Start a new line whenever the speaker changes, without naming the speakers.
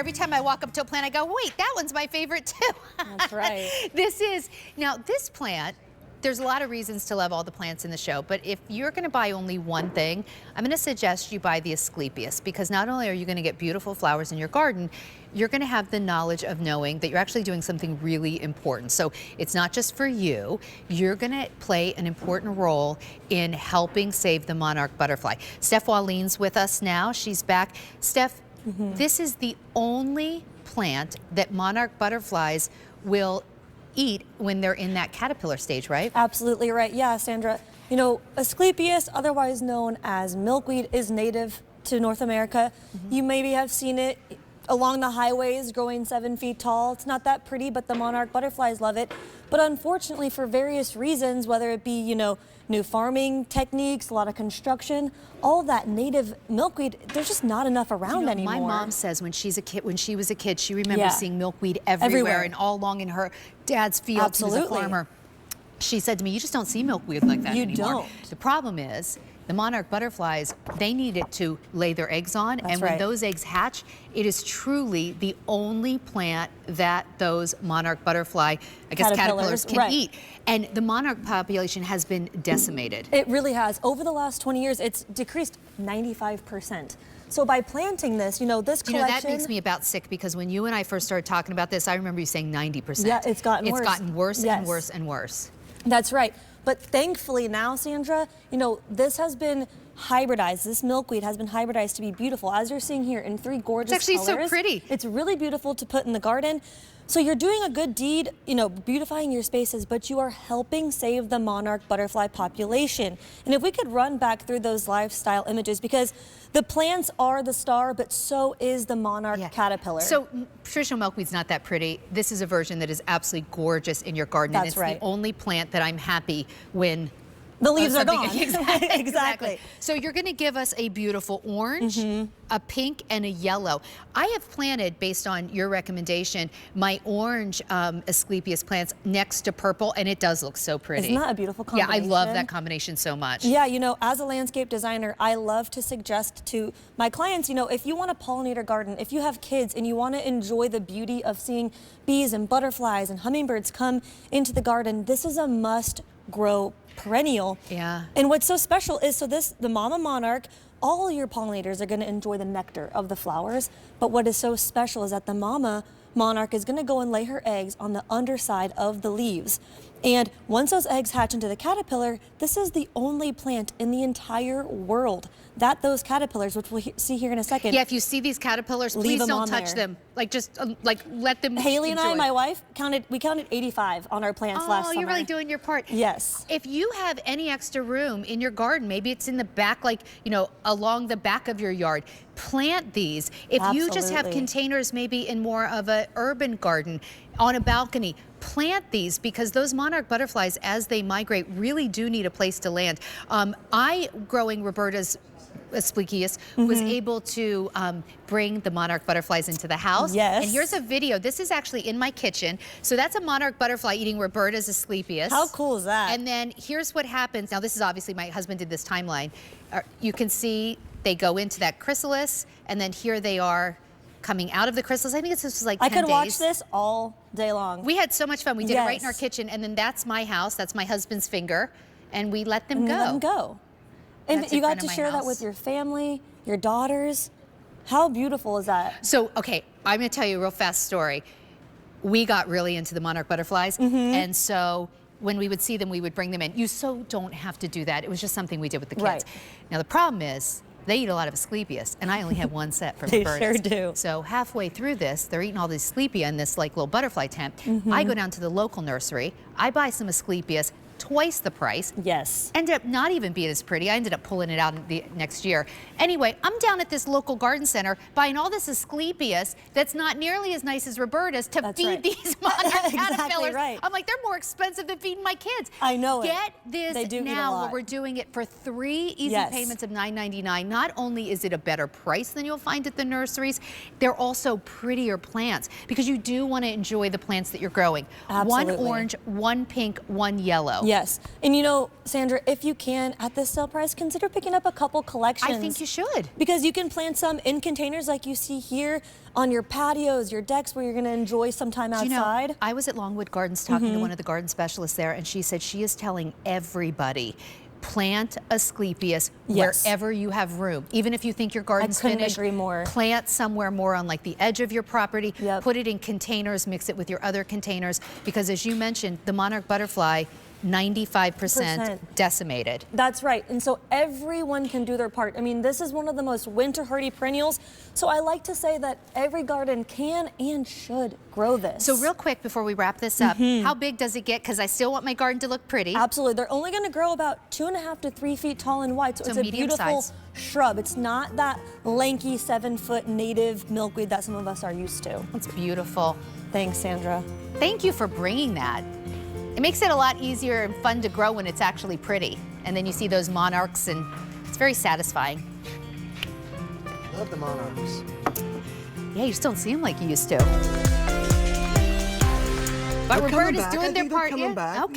every time I walk up to a plant, I go, wait, that one's my favorite too.
That's right.
Now this plant, there's a lot of reasons to love all the plants in the show, but if you're gonna buy only one thing, I'm gonna suggest you buy the Asclepias, because not only are you gonna get beautiful flowers in your garden, you're gonna have the knowledge of knowing that you're actually doing something really important. So it's not just for you, you're gonna play an important role in helping save the monarch butterfly. Steph Walline's with us now, she's back. Steph, this is the only plant that monarch butterflies will eat when they're in that caterpillar stage, right?
Absolutely right. Yeah, Sandra. You know, Asclepias, otherwise known as milkweed, is native to North America. You maybe have seen it along the highways growing 7 feet tall. It's not that pretty, but the monarch butterflies love it. But unfortunately, for various reasons, whether it be, you know, new farming techniques, a lot of construction, all that native milkweed, there's just not enough around anymore.
My mom says when she was a kid, she remembers seeing milkweed everywhere and all along in her dad's fields.
Absolutely.
He was a farmer. She said to me, you just don't see milkweed like that anymore.
You don't.
The problem is, the monarch butterflies, they need it to lay their eggs on.
That's
and when
right.
those eggs hatch, it is truly the only plant that those monarch butterfly, I guess caterpillars can eat. And the monarch population has been decimated.
It really has. Over the last 20 years, it's decreased 95%. So by planting this, you know, this collection...
You know, that makes me about sick, because when you and I first started talking about this, I remember you saying 90%.
Yeah, it's gotten worse.
It's gotten worse and worse and worse.
That's right. But thankfully now, Sandra, you know, this has been hybridized. This milkweed has been hybridized to be beautiful, as you're seeing here, in 3 gorgeous colors.
It's actually so pretty.
It's really beautiful to put in the garden. So you're doing a good deed, you know, beautifying your spaces, but you are helping save the monarch butterfly population. And if we could run back through those lifestyle images, because the plants are the star, but so is the monarch caterpillar.
So traditional milkweed's not that pretty. This is a version that is absolutely gorgeous in your garden.
That's
and it's the only plant that I'm happy when
the leaves are gone.
Exactly. So you're going to give us a beautiful orange, a pink, and a yellow. I have planted, based on your recommendation, my orange Asclepias plants next to purple, and it does look so pretty.
Isn't that a beautiful combination?
Yeah, I love that combination so much.
Yeah, you know, as a landscape designer, I love to suggest to my clients, you know, if you want a pollinator garden, if you have kids and you want to enjoy the beauty of seeing bees and butterflies and hummingbirds come into the garden, this is a must-grow perennial.
Yeah.
And what's so special is, the mama monarch, all your pollinators are going to enjoy the nectar of the flowers, but what is so special is that the mama monarch is going to go and lay her eggs on the underside of the leaves. And once those eggs hatch into the caterpillar, this is the only plant in the entire world that those caterpillars, which we'll see here in a second.
Yeah, if you see these caterpillars, please don't touch them. Like, just like let them
Haley and
enjoy.
I, my wife, we counted 85 on our plants last summer.
Oh, you're really doing your part.
Yes.
If you have any extra room in your garden, maybe it's in the back, like, you know, along the back of your yard, plant these. If you just have containers, maybe in more of an urban garden, on a balcony, plant these, because those monarch butterflies, as they migrate, really do need a place to land. I, growing Roberta's Asclepias, was able to bring the monarch butterflies into the house.
Yes.
And here's a video. This is actually in my kitchen. So that's a monarch butterfly eating Roberta's Asclepias.
How cool is that?
And then here's what happens. Now, this is obviously, my husband did this timeline. You can see they go into that chrysalis, and then here they are coming out of the chrysalis. I think it's just like 10 days.
I could watch this all day long.
We had so much fun. We did it right in our kitchen, and then that's my house. That's my husband's finger, and we let them go.
Let them go. And you got to share that with your family, your daughters. How beautiful is that?
So, okay, I'm going to tell you a real fast story. We got really into the monarch butterflies, and so when we would see them, we would bring them in. You so don't have to do that. It was just something we did with the kids.
Right.
Now, the problem is, they eat a lot of Asclepias, and I only have one set from
They
Roberta's.
sure do.
So halfway through this, they're eating all these Asclepia in this like little butterfly tent. I go down to the local nursery, I buy some Asclepias, twice the price.
Yes.
Ended up not even being as pretty. I ended up pulling it out in the next year. Anyway, I'm down at this local garden center buying all this Asclepias that's not nearly as nice as Roberta's to feed these monarch caterpillars.
Right.
I'm like, they're more expensive than feeding my kids.
I know
Get this
they do
now, where we're doing it for 3 easy payments of $9.99. Not only is it a better price than you'll find at the nurseries, they're also prettier plants, because you do want to enjoy the plants that you're growing.
Absolutely.
One orange, one pink, one yellow.
Yes. And you know, Sandra, if you can, at this sale price, consider picking up a couple collections.
I think you should.
Because you can plant some in containers like you see here on your patios, your decks where you're going to enjoy some time outside.
You know, I was at Longwood Gardens talking to one of the garden specialists there, and she said she is telling everybody, plant Asclepias wherever you have room. Even if you think your garden's finished,
I couldn't agree more.
Plant somewhere more on like the edge of your property.
Yep.
Put it in containers, mix it with your other containers, because as you mentioned, the monarch butterfly, 95% decimated.
That's right. And so everyone can do their part. I mean, this is one of the most winter hardy perennials. So I like to say that every garden can and should grow this.
So real quick before we wrap this up, how big does it get? Because I still want my garden to look pretty.
Absolutely. They're only going to grow about 2.5 to 3 feet tall and wide. So it's a beautiful shrub. It's not that lanky 7-foot native milkweed that some of us are used to.
It's beautiful.
Thanks, Sandra.
Thank you for bringing that. It makes it a lot easier and fun to grow when it's actually pretty. And then you see those monarchs and it's very satisfying.
Love the monarchs.
Yeah, you just don't see them like you used to. But
They're
Roberta's
coming back.
doing
I
their
think they're
part.
coming back.
Okay.